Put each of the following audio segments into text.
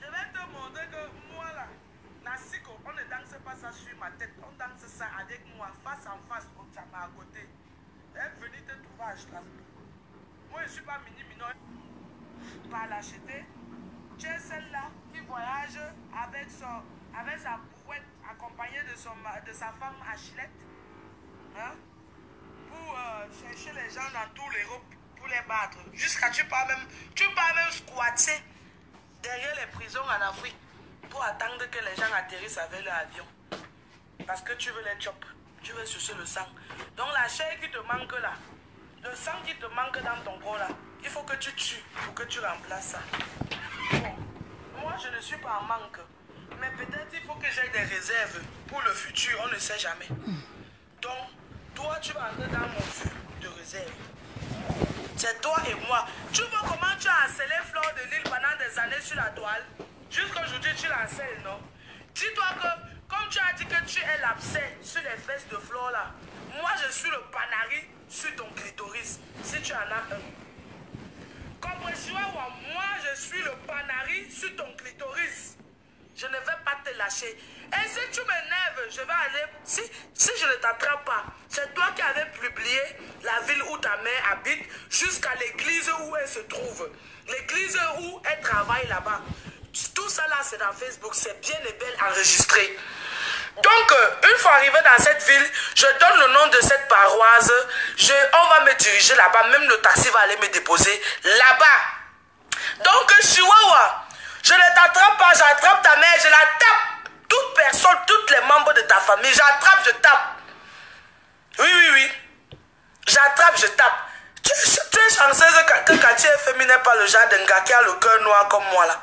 Je vais te montrer que moi là, Nassiko, on ne danse pas ça sur ma tête, on danse ça avec moi, face en face, au Tchama à côté. Elle est venue te trouver à Strasbourg. Moi je ne suis pas mini-minot. Pas l'acheter. Tu es celle-là qui voyage avec sa brouette accompagnée de sa femme Achillette. Hein? Pour chercher les gens dans tout l'Europe pour les battre. Jusqu'à tu pars même squatter derrière les prisons en Afrique pour attendre que les gens atterrissent avec leur avion. Parce que tu veux les choper. Tu veux sucer le sang. Donc la chair qui te manque là, le sang qui te manque dans ton corps là, il faut que tu tues pour que tu remplaces ça. Bon, moi je ne suis pas en manque. Mais peut-être il faut que j'aie des réserves pour le futur, on ne sait jamais. Donc, toi tu vas entrer dans mon feu de réserve. C'est toi et moi. Tu vois comment tu as harcelé Flore de Lille pendant des années sur la toile? Jusqu'aujourd'hui tu l'harcèles, non? Dis-toi que, comme tu as dit que tu es l'abcès sur les fesses de Flore là, moi je suis le panari sur ton clitoris, si tu en as un. Comprends-tu, moi je suis le panari sur ton clitoris. Je ne vais pas te lâcher. Et si tu m'énerves, je vais aller... Si je ne t'attrape pas, c'est toi qui avais publié la ville où ta mère habite jusqu'à l'église où elle se trouve. L'église où elle travaille là-bas. Tout ça là, c'est dans Facebook. C'est bien et belle enregistré. Donc, une fois arrivé dans cette ville, je donne le nom de cette paroisse. On va me diriger là-bas. Même le taxi va aller me déposer là-bas. Donc, Chihuahua... Je ne t'attrape pas, j'attrape ta mère, je la tape. Toute personne, tous les membres de ta famille, j'attrape, je tape. Oui. J'attrape, je tape. Tu es chanceuse que Cathy FM n'est pas le genre d'un gars qui a le cœur noir comme moi là.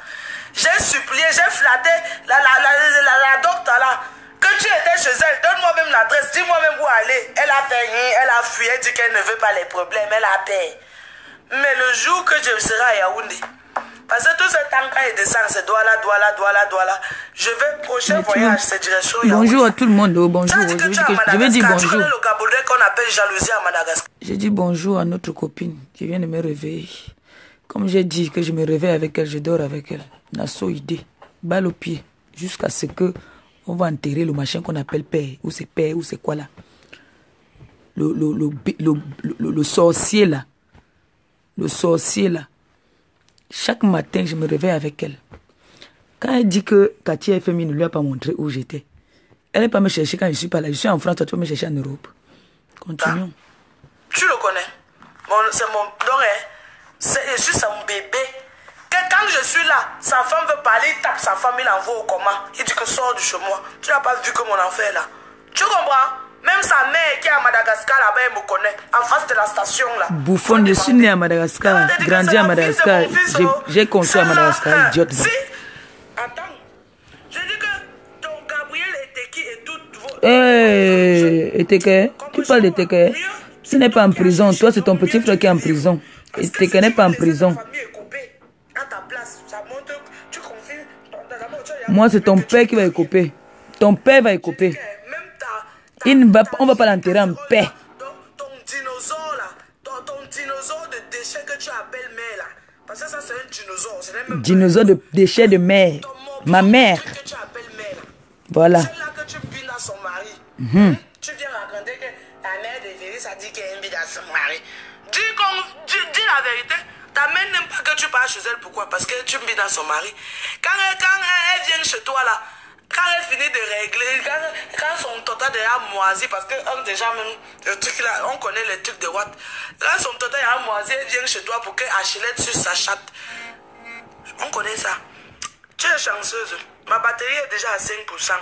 J'ai supplié, j'ai flatté la docteur là. Que tu étais chez elle, donne-moi même l'adresse, dis-moi même où aller. Elle a fait rien, elle a fui, elle dit qu'elle ne veut pas les problèmes, elle a peur. Mais le jour que je serai à Yaoundé, parce que tout ce temps quand il descend, c'est Douala. Je vais prochain voyage, c'est direction Yaoundé. Bonjour à tout le monde, bonjour. Je vais dire bonjour. Tu connais le Caboulais qu'on appelle jalousie à Madagascar. Je dis bonjour à notre copine qui vient de me réveiller. Comme j'ai dit que je me réveille avec elle, je dors avec elle. Nasso idée, balle au pied, jusqu'à ce que on va enterrer le machin qu'on appelle père, ou c'est quoi là. Le sorcier là. Le sorcier là. Chaque matin, je me réveille avec elle. Quand elle dit que Cathy FM ne lui a pas montré où j'étais, elle n'est pas me chercher quand je suis pas là. Je suis en France, toi tu peux me chercher en Europe. Continuons. Tu le connais. C'est mon... Donc, je suis son bébé. Que quand je suis là, sa femme veut parler, il tape sa femme, il l'envoie au coma. Il dit que sors de chez moi. Tu n'as pas vu que mon enfant est là. Tu comprends? Même sa mère qui est à Madagascar, là-bas, elle me connaît. En face de la station, là. Bouffon, je suis né à Madagascar. Grandi à Madagascar. J'ai construit à Madagascar, idiote. Si. Attends. Je dis que ton Gabriel Eteki et toutes vos... Eteke, tu parles d'Eteke. Ce n'est pas en prison. Toi, c'est ton petit frère qui est en prison. Eteke n'est pas en prison. Moi, c'est ton père qui va écoper. Ton père va écoper. On ne va pas l'enterrer en paix. Ton dinosaure là, ton dinosaure de déchets que tu appelles mère là. Parce que ça c'est un dinosaure. Même dinosaure de déchets de mère. Ma mère. Que tu appelles mère là. Voilà. Celle-là que tu bines à son mari. Tu viens raconter que ta mère de Véris a dit qu'elle bine à son mari. Dis la vérité. Ta mère n'aime pas que tu parles chez elle. Pourquoi? Parce que tu bines à son mari. Quand elle vient chez toi là. Quand elle finit de régler, quand son total est moisi, parce que déjà même, le truc là, on connaît les trucs de Watt. Quand son total est moisi, elle vient chez toi pour qu'elle achète sur sa chatte. On connaît ça. Tu es chanceuse. Ma batterie est déjà à 5%.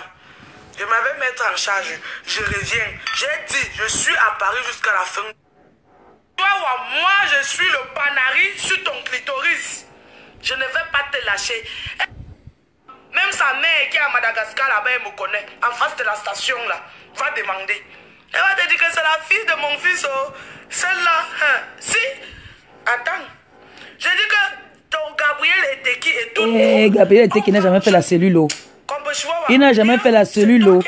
Je m'avais mettre en charge. Je reviens. J'ai dit, je suis à Paris jusqu'à la fin. Toi ou moi, je suis le panari sur ton clitoris. Je ne vais pas te lâcher. Même sa mère qui est à Madagascar là-bas, elle me connaît. En face de la station là. Va demander. Elle va te dire que c'est la fille de mon fils. Oh. Celle-là. Hein. Si. Attends. Je dis que ton Gabriel Eteki est tout. Gabriel Eteki n'a jamais fait la cellule. Oh. Il n'a jamais fait la cellule. Oh.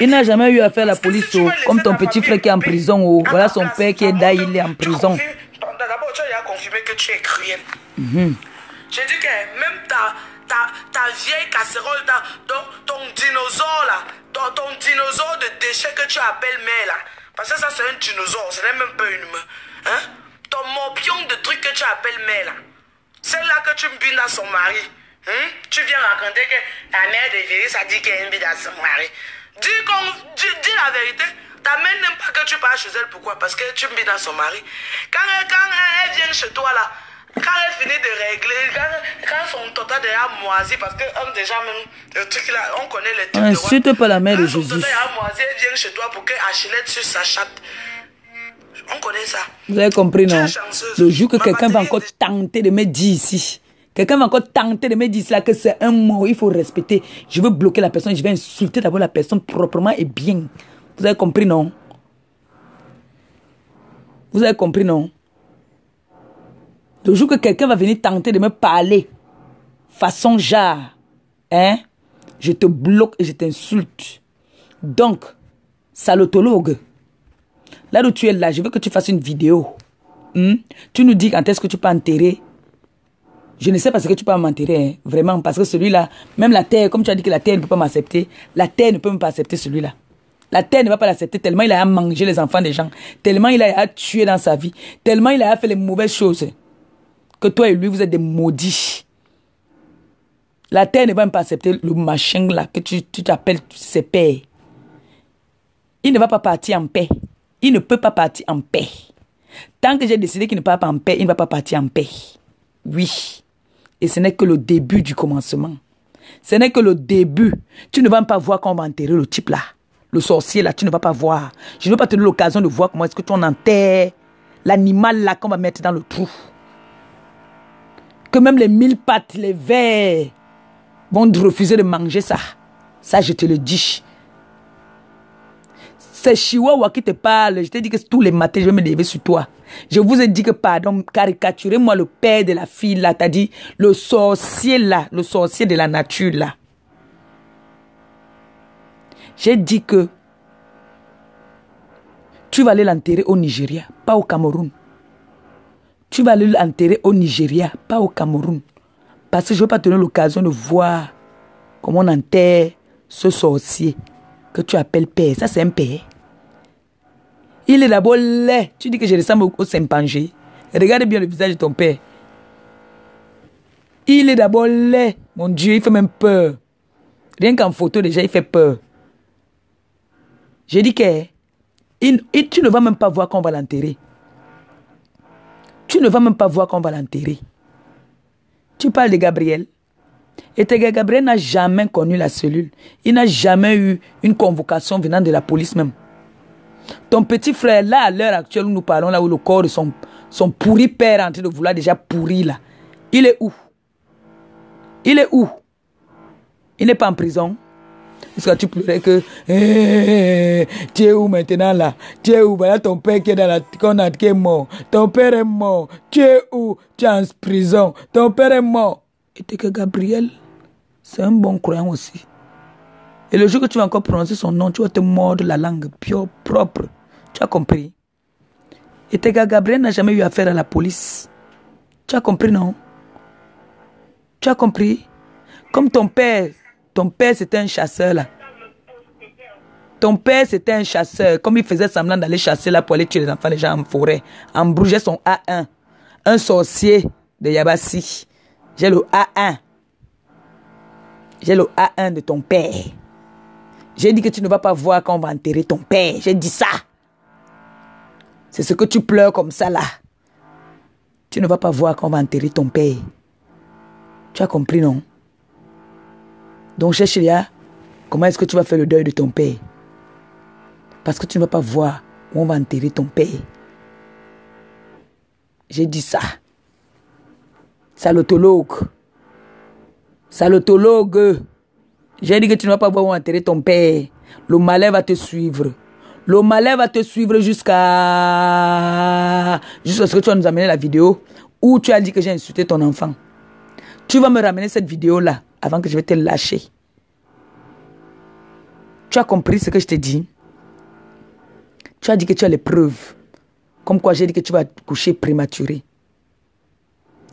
Il n'a jamais eu à faire la police. Oh. Comme ton petit frère qui est en prison. Oh. Voilà son père qui est là, il est en prison. D'abord, tu as confirmé que tu es cruel. J'ai dit que même ta vieille casserole, ton dinosaure là, ton dinosaure de déchets que tu appelles mère là, parce que ça c'est un dinosaure, ce n'est même pas une humain. Hein? Ton morpion de trucs que tu appelles mère là, celle-là que tu me bines à son mari. Tu viens raconter que ta mère de Véris a dit qu'elle bine à son mari. Dis la vérité. Ta mère n'aime pas que tu parles chez elle. Pourquoi? Parce que tu me bines à son mari. Quand elle vient chez toi là, quand elle finit de régler, quand son total déjà moisi, parce que déjà même le truc là, on connaît les trucs. Insulte pas la mère de Jésus. Son total déjà moisi, elle vient chez toi pour que Achillette sur sa chatte. On connaît ça. Vous avez compris, non? Le jour que quelqu'un va encore tenter de me dire ici, quelqu'un va encore tenter de me dire là que c'est un mot, il faut respecter. Je veux bloquer la personne, je vais insulter d'abord la personne proprement et bien. Vous avez compris, non? Vous avez compris, non? Le jour que quelqu'un va venir tenter de me parler, façon genre, hein, je te bloque et je t'insulte. Donc, salotologue, là où tu es là, je veux que tu fasses une vidéo. Tu nous dis quand est-ce que tu peux enterrer. Je ne sais pas ce que tu peux m'enterrer, hein, vraiment, parce que celui-là, même la terre, comme tu as dit que la terre ne peut pas m'accepter, la terre ne peut même pas accepter celui-là. La terre ne va pas l'accepter tellement il a mangé les enfants des gens, tellement il a tué dans sa vie, tellement il a fait les mauvaises choses, que toi et lui, vous êtes des maudits. La terre ne va même pas accepter le machin là que tu t'appelles ses pères. Il ne va pas partir en paix. Il ne peut pas partir en paix. Tant que j'ai décidé qu'il ne part pas en paix, il ne va pas partir en paix. Oui. Et ce n'est que le début du commencement. Ce n'est que le début. Tu ne vas pas voir comment on va enterrer le type là. Le sorcier là, tu ne vas pas voir. Je ne veux pas te donner l'occasion de voir comment est-ce que tu en enterres l'animal là qu'on va mettre dans le trou. Que même les 1000 pattes, les vers vont refuser de manger ça. Ça, je te le dis. C'est Chihuahua qui te parle. Je t'ai dit que tous les matins, je vais me lever sur toi. Je vous ai dit que, pardon, caricaturez-moi le père de la fille là. T'as dit le sorcier là, le sorcier de la nature là. J'ai dit que tu vas aller l'enterrer au Nigeria, pas au Cameroun. Tu vas aller l'enterrer au Nigeria, pas au Cameroun. Parce que je ne veux pas te donner l'occasion de voir comment on enterre ce sorcier que tu appelles père. Ça, c'est un père. Il est d'abord laid. Tu dis que je ressemble au Saint-Pangé. Regarde bien le visage de ton père. Il est d'abord laid. Mon Dieu, il fait même peur. Rien qu'en photo, déjà, il fait peur. J'ai dit que tu ne vas même pas voir qu'on va l'enterrer. Tu ne vas même pas voir qu'on va l'enterrer. Tu parles de Gabriel. Et Gabriel n'a jamais connu la cellule. Il n'a jamais eu une convocation venant de la police même. Ton petit frère, là, à l'heure actuelle où nous parlons, là où le corps de son pourri père est en train de vouloir déjà pourrir, là. Il est où? Il est où? Il n'est pas en prison. Parce que tu pleurais que tu es où maintenant là? Tu es où? Voilà ton père qui est dans qui est mort. Ton père est mort. Tu es où? Tu es en prison. Ton père est mort. Et que Gabriel, c'est un bon croyant aussi. Et le jour que tu vas encore prononcer son nom, tu vas te mordre la langue pure, propre. Tu as compris? Et Gabriel n'a jamais eu affaire à la police. Tu as compris, non? Tu as compris? Comme ton père c'était un chasseur là. Ton père c'était un chasseur. Comme il faisait semblant d'aller chasser là pour aller tuer les enfants des gens en forêt. Embrouillait son A1. Un sorcier de Yabassi. J'ai le A1. J'ai le A1 de ton père. J'ai dit que tu ne vas pas voir quand on va enterrer ton père. J'ai dit ça. C'est ce que tu pleures comme ça là. Tu ne vas pas voir quand on va enterrer ton père. Tu as compris, non? Donc, Chéchilia, comment est-ce que tu vas faire le deuil de ton père? Parce que tu ne vas pas voir où on va enterrer ton père. J'ai dit ça. Salotologue. Salotologue. J'ai dit que tu ne vas pas voir où enterrer ton père. Le malheur va te suivre. Le malheur va te suivre jusqu'à ce que tu vas nous amener la vidéo où tu as dit que j'ai insulté ton enfant. Tu vas me ramener cette vidéo-là avant que je vais te lâcher. Tu as compris ce que je t'ai dit? Tu as dit que tu as les preuves. Comme quoi j'ai dit que tu vas coucher prématuré.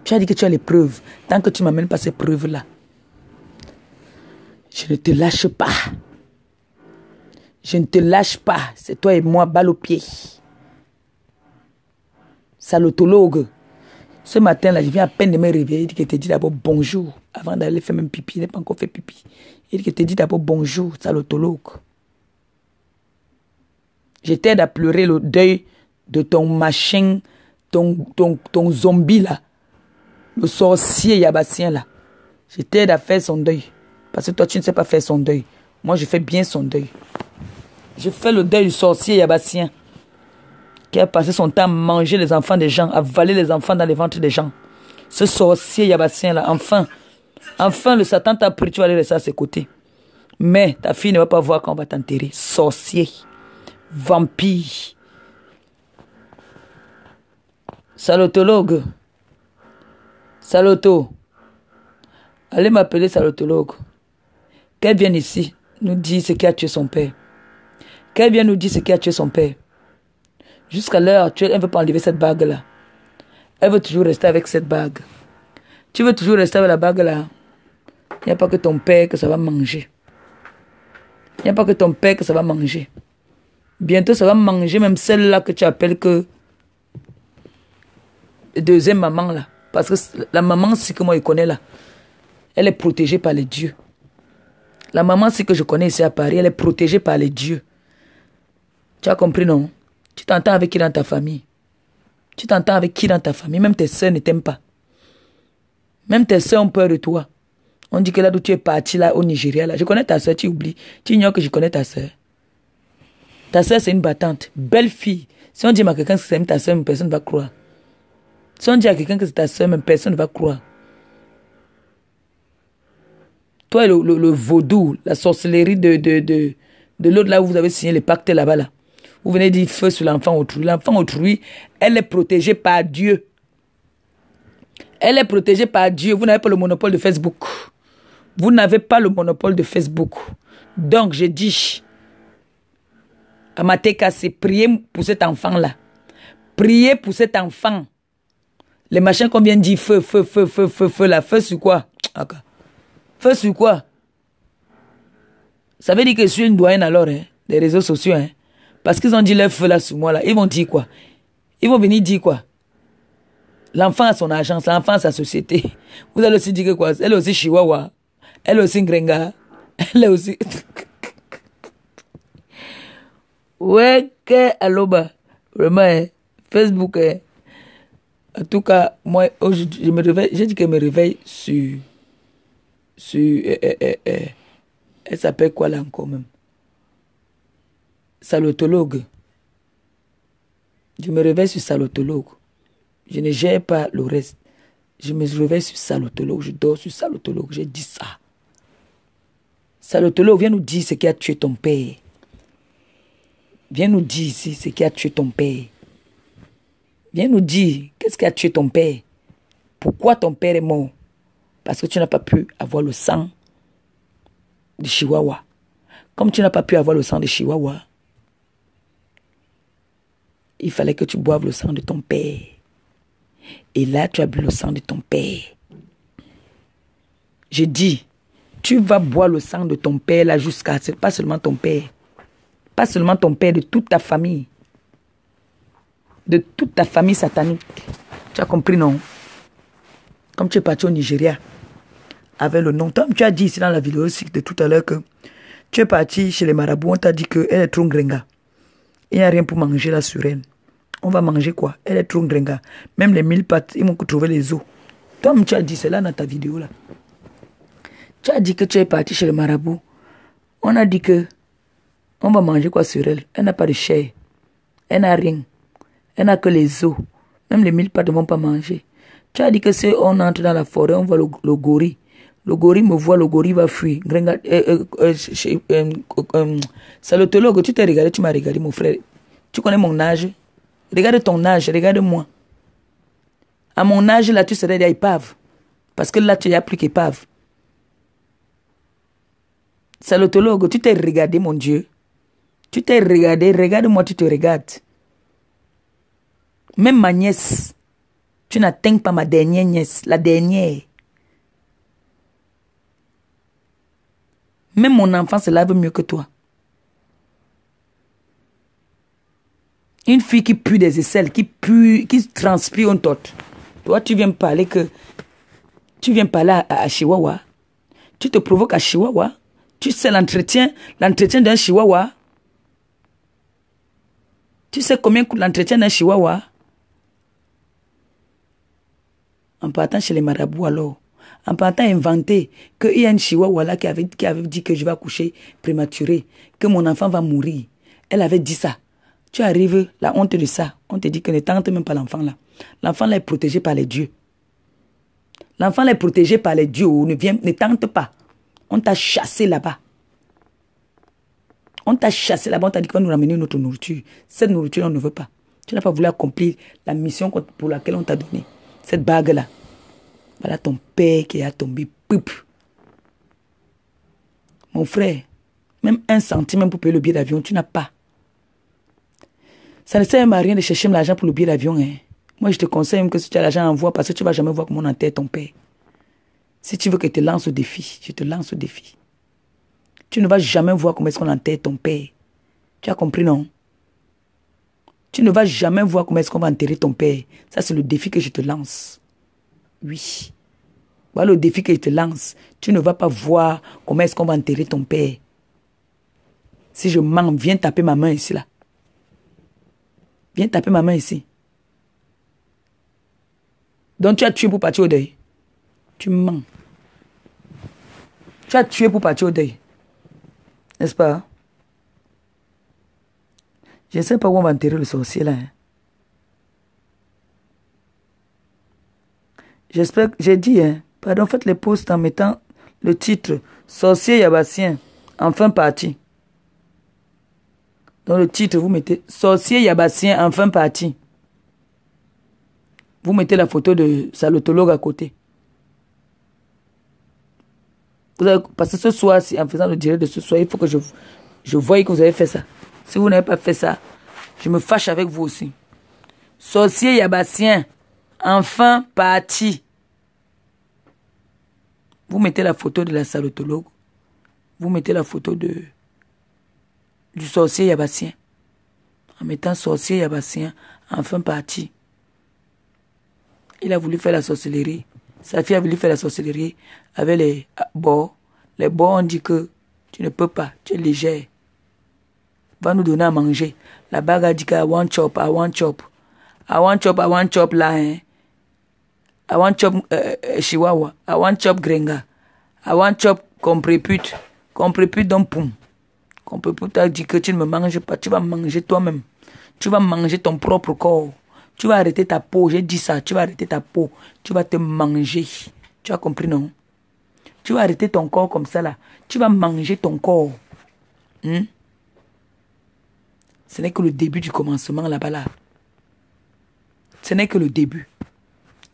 Tu as dit que tu as les preuves. Tant que tu ne m'amènes pas ces preuves-là, je ne te lâche pas. Je ne te lâche pas. C'est toi et moi, balle au pied. Salotologue. Ce matin-là, je viens à peine de me réveiller. Il dit que te dit d'abord bonjour. Avant d'aller faire même pipi. Il n'a pas encore fait pipi. Il dit que te dit d'abord bonjour, salotologue. Je t'aide à pleurer le deuil de ton machin, ton zombie là. Le sorcier yabassien là. Je t'aide à faire son deuil. Parce que toi, tu ne sais pas faire son deuil. Moi, je fais bien son deuil. Je fais le deuil du sorcier yabassien qui a passé son temps à manger les enfants des gens, à avaler les enfants dans les ventres des gens. Ce sorcier yabassien là, enfin, le Satan t'a pris, tu vas aller rester à ses côtés. Mais ta fille ne va pas voir quand on va t'enterrer. Sorcier, vampire, salotologue, saloto. Allez m'appeler salotologue. Qu'elle vienne ici nous dire ce qui a tué son père. Qu'elle vienne nous dire ce qui a tué son père. Jusqu'à l'heure actuelle, elle ne veut pas enlever cette bague-là. Elle veut toujours rester avec cette bague. Tu veux toujours rester avec la bague-là. Il n'y a pas que ton père que ça va manger. Il n'y a pas que ton père que ça va manger. Bientôt, ça va manger même celle-là que tu appelles que deuxième maman là. Parce que la maman, c'est que moi je connais là. Elle est protégée par les dieux. La maman, c'est que je connais ici à Paris, elle est protégée par les dieux. Tu as compris, non? Tu t'entends avec qui dans ta famille? Tu t'entends avec qui dans ta famille? Même tes soeurs ne t'aiment pas. Même tes soeurs ont peur de toi. On dit que là d'où tu es parti, là, au Nigeria, là. Je connais ta soeur, tu oublies. Tu ignores que je connais ta soeur. Ta soeur, c'est une battante. Belle fille. Si on dit à quelqu'un que c'est ta soeur, personne ne va croire. Si on dit à quelqu'un que c'est ta soeur, même personne ne va croire. Toi, le vaudou, la sorcellerie de l'autre là où vous avez signé le pacte là-bas, là. Vous venez dire feu sur l'enfant autrui. L'enfant autrui, elle est protégée par Dieu. Elle est protégée par Dieu. Vous n'avez pas le monopole de Facebook. Vous n'avez pas le monopole de Facebook. Donc, je dis à Mateka, c'est prier pour cet enfant-là. Priez pour cet enfant. Les machins qu'on vient de dire feu, là. Feu sur quoi? Okay. Feu sur quoi? Ça veut dire que je suis une doyenne alors, hein, des réseaux sociaux, hein. Parce qu'ils ont dit leur feu là sur moi, là. Ils vont dire quoi? Ils vont venir dire quoi? L'enfant a son agence, l'enfant a sa société. Vous allez aussi dire que quoi? Elle est aussi Chihuahua. Elle est aussi Ngrenga. Elle est aussi... Ouais, que aloba. Vraiment, hein. Facebook, hein. En tout cas, moi, aujourd'hui, je me réveille. J'ai dit que je me réveille sur elle s'appelle quoi là encore même? Salotologue. Je me réveille sur salotologue. Je ne gère pas le reste. Je me réveille sur salotologue. Je dors sur salotologue. J'ai dit ça. Salotologue, viens nous dire ce qui a tué ton père. Viens nous dire ici ce qui a tué ton père. Viens nous dire qu'est-ce qui a tué ton père. Pourquoi ton père est mort? Parce que tu n'as pas pu avoir le sang de Chihuahua. Comme tu n'as pas pu avoir le sang de Chihuahua, il fallait que tu boives le sang de ton père. Et là, tu as bu le sang de ton père. Je dis, tu vas boire le sang de ton père là jusqu'à... C'est pas seulement ton père. Pas seulement ton père, de toute ta famille. De toute ta famille satanique. Tu as compris, non? Comme tu es parti au Nigeria, avec le nom. Tu as dit ici dans la vidéo aussi de tout à l'heure que tu es parti chez les marabouts, on t'a dit qu'elle est trop ngrenga. Il n'y a rien pour manger là sur elle. On va manger quoi? Elle est trop ngrenga. Même les 1000 pattes, ils m'ont trouvé les os. Toi, tu as dit, c'est là dans ta vidéo là. Tu as dit que tu es parti chez les marabouts. On a dit que on va manger quoi sur elle? Elle n'a pas de chair. Elle n'a rien. Elle n'a que les os. Même les 1000 pattes ne vont pas manger. Tu as dit que si on entre dans la forêt, on voit le gorille. Le gorille me voit, le gorille va fuir. Salotologue, tu t'es regardé, tu m'as regardé, mon frère. Tu connais mon âge? Regarde ton âge, regarde-moi. À mon âge, là, tu serais des épaves. Parce que là, tu n'as plus qu'épave. Salotologue, tu t'es regardé, mon Dieu. Tu t'es regardé, regarde-moi, tu te regardes. Même ma nièce, Tu n'atteins pas ma dernière nièce, la dernière. Même mon enfant se lave mieux que toi. Une fille qui pue des aisselles, qui transpire un tot. Toi, tu viens parler à Chihuahua. Tu te provoques à Chihuahua. Tu sais l'entretien d'un Chihuahua. Tu sais combien coûte l'entretien d'un Chihuahua? En partant chez les marabouts alors. En partant inventer qu'il y a une Chihuahua là qui avait dit que je vais accoucher prématuré, que mon enfant va mourir. Elle avait dit ça. Tu arrives, la honte de ça. On te dit que ne tente même pas l'enfant là. L'enfant là est protégé par les dieux. L'enfant là est protégé par les dieux. Ne tente pas. On t'a chassé là-bas. On t'a chassé là-bas. On t'a dit qu'on va nous ramener notre nourriture. Cette nourriture, on ne veut pas. Tu n'as pas voulu accomplir la mission pour laquelle on t'a donné. Cette bague-là. Voilà ton père qui a tombé. Poup. Mon frère, même 1 centime pour payer le billet d'avion, tu n'as pas. Ça ne sert à rien de chercher l'argent pour le billet d'avion. Hein. Moi, je te conseille que si tu as l'argent, envoie parce que tu ne vas jamais voir comment on enterre ton père. Si tu veux que je te lance au défi, je te lance au défi. Tu ne vas jamais voir comment est-ce qu'on enterre ton père. Tu as compris, non? Tu ne vas jamais voir comment est-ce qu'on va enterrer ton père. Ça, c'est le défi que je te lance. Oui. Voilà le défi que je te lance. Tu ne vas pas voir comment est-ce qu'on va enterrer ton père. Si je mens, viens taper ma main ici, là. Viens taper ma main ici. Donc tu as tué pour partir au deuil. Tu mens. Tu as tué pour partir au deuil. N'est-ce pas? Je ne sais pas où on va enterrer le sorcier là. Hein. J'espère que j'ai dit, hein. Pardon, faites les posts en mettant le titre Sorcier Yabassien, enfin parti. Dans le titre, vous mettez Sorcier Yabassien, enfin parti. Vous mettez la photo de salotologue à côté. Parce que ce soir, en faisant le direct de ce soir, il faut que je voie que vous avez fait ça. Si vous n'avez pas fait ça, je me fâche avec vous aussi. Sorcier Yabassien, enfin parti. Vous mettez la photo de la salotologue. Vous mettez la photo du sorcier Yabassien. En mettant sorcier Yabassien, enfin parti. Il a voulu faire la sorcellerie. Sa fille a voulu faire la sorcellerie avec les bords. Les bords ont dit que tu ne peux pas, tu es légère. Va nous donner à manger. La bague a dit qu'à one chop, à one chop. À one chop, à one chop là, hein. I want chop Chihuahua. I want chop Grenga. I want chop Comprépute. Comprépute donc poum. Comprépute a dit que tu ne me manges pas. Tu vas manger toi-même. Tu vas manger ton propre corps. Tu vas arrêter ta peau. J'ai dit ça. Tu vas arrêter ta peau. Tu vas te manger. Tu as compris, non? Tu vas arrêter ton corps comme ça là. Tu vas manger ton corps. Ce n'est que le début du commencement là-bas là. Ce n'est que le début.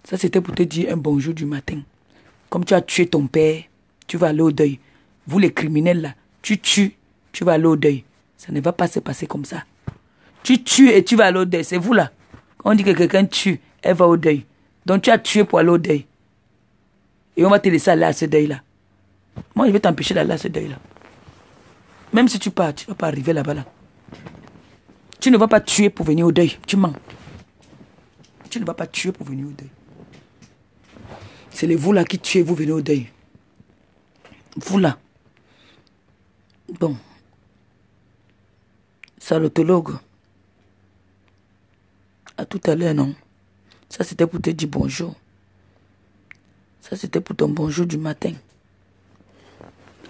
Ça, c'était pour te dire un bonjour du matin. Comme tu as tué ton père, tu vas aller au deuil. Vous, les criminels, là, tu tues, tu vas aller au deuil. Ça ne va pas se passer comme ça. Tu tues et tu vas aller au deuil. C'est vous, là. Quand on dit que quelqu'un tue, elle va au deuil. Donc, tu as tué pour aller au deuil. Et on va te laisser aller à ce deuil-là. Moi, je vais t'empêcher d'aller à ce deuil-là. Même si tu pars, tu ne vas pas arriver là-bas, là. Tu ne vas pas tuer pour venir au deuil. Tu mens. Tu ne vas pas tuer pour venir au deuil. C'est les vous là qui tuez, vous venez au deuil. Vous là. Bon. Salotologue. À tout à l'heure, non? Ça, c'était pour te dire bonjour. Ça, c'était pour ton bonjour du matin.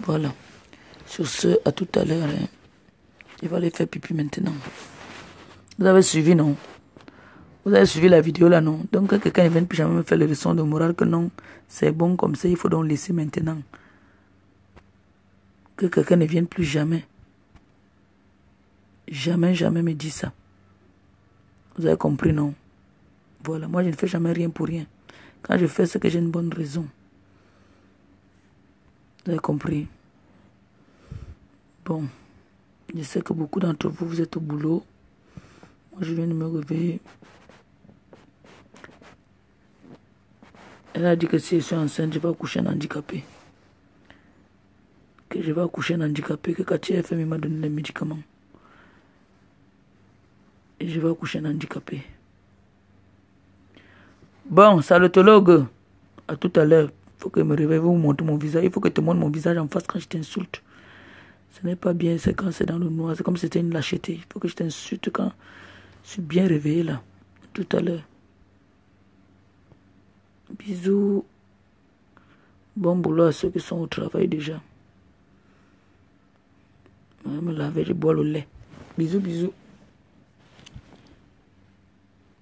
Voilà. Sur ce, à tout à l'heure. Hein. Je vais aller faire pipi maintenant. Vous avez suivi, non? Vous avez suivi la vidéo là, non? Donc, que quelqu'un ne vienne plus jamais me faire les leçons de morale que non, c'est bon comme ça, il faut donc laisser maintenant. Que quelqu'un ne vienne plus jamais. Jamais, jamais me dit ça. Vous avez compris, non? Voilà, moi je ne fais jamais rien pour rien. Quand je fais, c'est que j'ai une bonne raison. Vous avez compris? Bon, je sais que beaucoup d'entre vous, vous êtes au boulot. Moi, je viens de me réveiller. Elle a dit que si je suis enceinte, je vais accoucher un handicapé. Que je vais accoucher un handicapé, que Katia FM m'a donné les médicaments. Et je vais accoucher un handicapé. Bon, salutologue, à tout à l'heure. Il faut que je me réveille, vous montre mon visage. Il faut que tu montres mon visage en face quand je t'insulte. Ce n'est pas bien, c'est quand c'est dans le noir. C'est comme si c'était une lâcheté. Il faut que je t'insulte quand je suis bien réveillé là. Tout à l'heure. Bisous. Bon boulot à ceux qui sont au travail déjà. Je vais me laver, je bois le lait. Bisous, bisous.